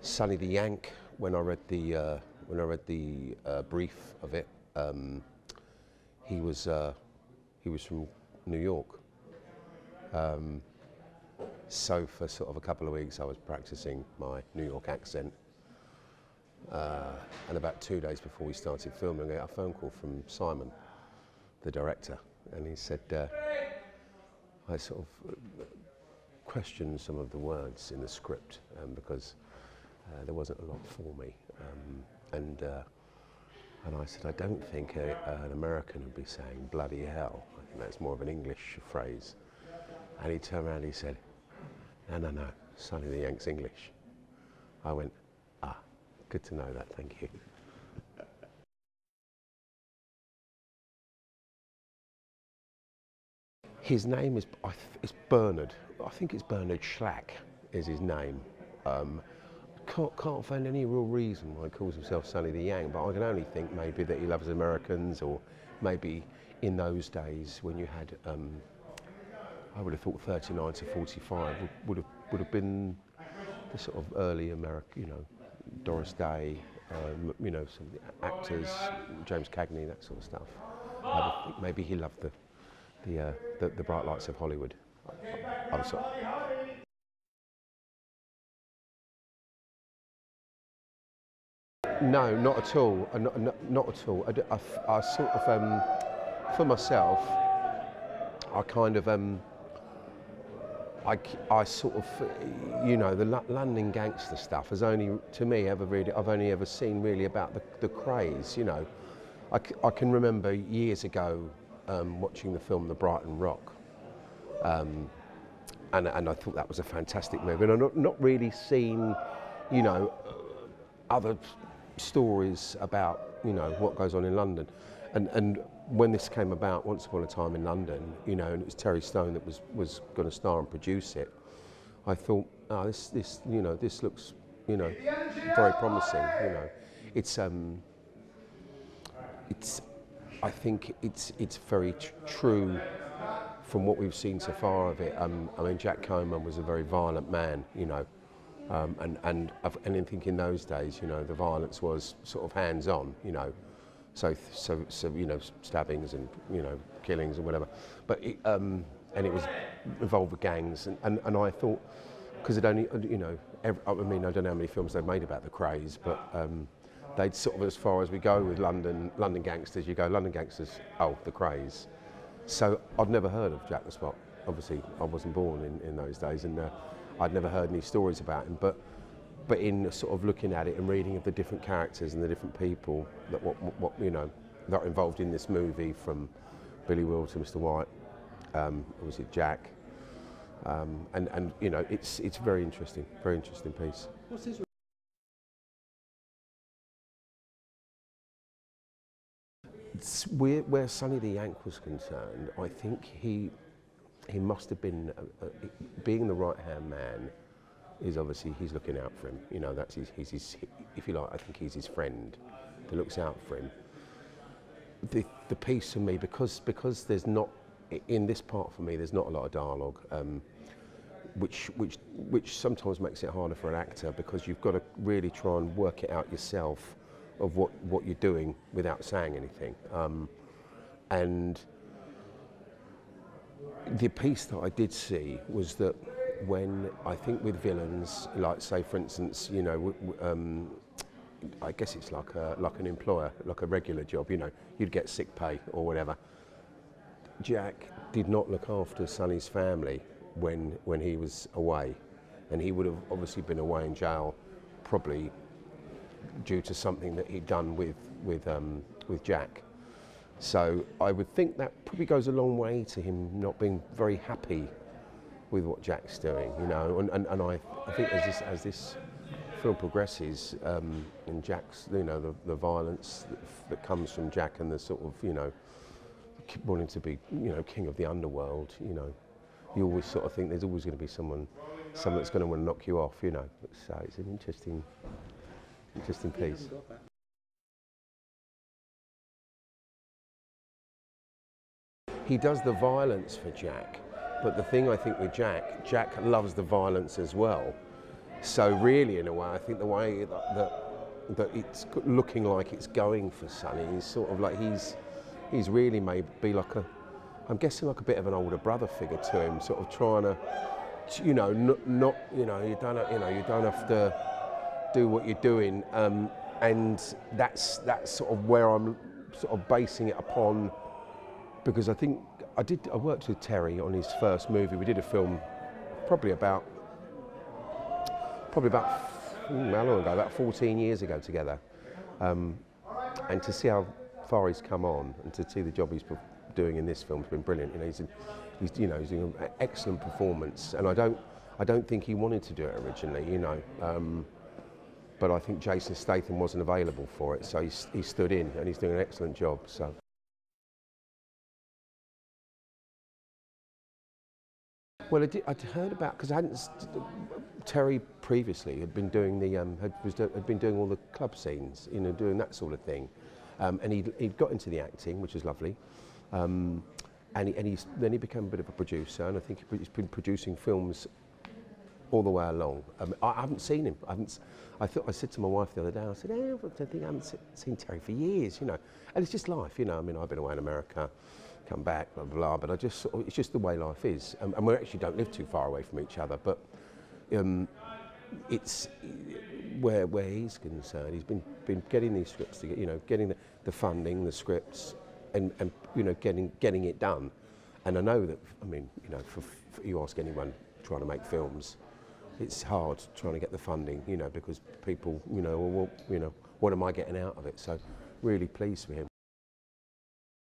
Sonny the Yank, when I read the brief of it, he was from New York. So for sort of a couple of weeks I was practicing my New York accent, and about 2 days before we started filming I got a phone call from Simon, the director, and he said I sort of questioned some of the words in the script because there wasn't a lot for me, and I said, I don't think an American would be saying bloody hell. I think that's more of an English phrase. And he turned around and he said, no, Sonny the Yank's English. I went, good to know that, thank you. His name is it's Bernard. I think it's Bernard Schlack is his name. Can't find any real reason why he calls himself Sonny the Yank, but I can only think maybe that he loves Americans, or maybe in those days when you had, I would have thought 39 to 45 would have been the sort of early America, you know, Doris Day, you know, some of the actors, James Cagney, that sort of stuff. I think maybe he loved the bright lights of Hollywood. I'm sorry. No, not at all. Not at all. I sort of, for myself, I kind of, I sort of, you know, the London gangster stuff has only, to me, I've only ever seen really about the craze. You know, I can remember years ago watching the film The Brighton Rock, and I thought that was a fantastic movie, and I've not really seen, you know, other stories about, you know, what goes on in London, and when this came about, Once Upon a Time in London, you know, and it was Terry Stone that was going to star and produce it, I thought, this you know, this looks, you know, very promising. You know, it's I think it's very true from what we've seen so far of it. I mean, Jack Comer was a very violent man, you know. And I think in those days, you know, the violence was sort of hands-on, you know, so you know, stabbings and, you know, killings and whatever. But and it was involved with gangs, and I thought, because it only, you know, I mean, I don't know how many films they've made about the craze, but they'd sort of, as far as we go with London gangsters, you go London gangsters, oh, the craze. So I'd never heard of Jack the Spot. Obviously, I wasn't born in those days, and I'd never heard any stories about him, but in sort of looking at it and reading of the different characters and the different people that what you know, that are involved in this movie, from Billy Will to Mr. White, obviously Jack, and you know, it's very interesting piece. What's his? Where Sonny the Yank was concerned, I think he must have been, being the right-hand man, is obviously, he's looking out for him. You know, that's he's his, if you like, I think he's his friend that looks out for him. The piece for me, because there's not, in this part for me, there's not a lot of dialogue, which sometimes makes it harder for an actor, because you've got to really try and work it out yourself of what you're doing without saying anything. And the piece that I did see was that when, I think with villains, like say for instance, you know, I guess it's like an employer, like a regular job, you know, you'd get sick pay or whatever. Jack did not look after Sonny's family when he was away, and he would have obviously been away in jail, probably due to something that he'd done with Jack. So I would think that probably goes a long way to him not being very happy with what Jack's doing, you know. And I think as this film progresses, and Jack's, you know, the violence that comes from Jack, and the sort of, you know, wanting to be, you know, king of the underworld, you know, you always sort of think there's always going to be someone that's going to want to knock you off, you know. So it's an interesting piece. He does the violence for Jack, but the thing I think with Jack loves the violence as well. So really, in a way, I think the way that it's looking like it's going for Sonny is sort of like he's really maybe like I'm guessing like a bit of an older brother figure to him, sort of trying to, you know, not you know, you don't have to do what you're doing, and that's sort of where I'm sort of basing it upon, because I think I worked with Terry on his first movie. We did a film probably about how long ago? About 14 years ago together, and to see how far he's come on and to see the job he's doing in this film has been brilliant. You know, he's doing an excellent performance, and I don't think he wanted to do it originally. You know, but I think Jason Statham wasn't available for it, so he stood in, and he's doing an excellent job. So. Well, I'd heard about, because I hadn't. Terry previously had been doing the had been doing all the club scenes, you know, doing that sort of thing, and he'd got into the acting, which was lovely, and then he became a bit of a producer, and I think he's been producing films all the way along. I haven't seen him. I said to my wife the other day, I said, I haven't seen Terry for years, you know, and it's just life, you know. I mean, I've been away in America, come back, blah, blah, blah, but I just sort of, it's just the way life is. And we actually don't live too far away from each other, but it's where he's concerned. He's been getting these scripts to get, you know, getting the funding, the scripts, and you know, getting it done. And I know that, I mean, you know, for you ask anyone trying to make films, it's hard trying to get the funding, you know, because people, you know, well, you know, what am I getting out of it? So really pleased with him.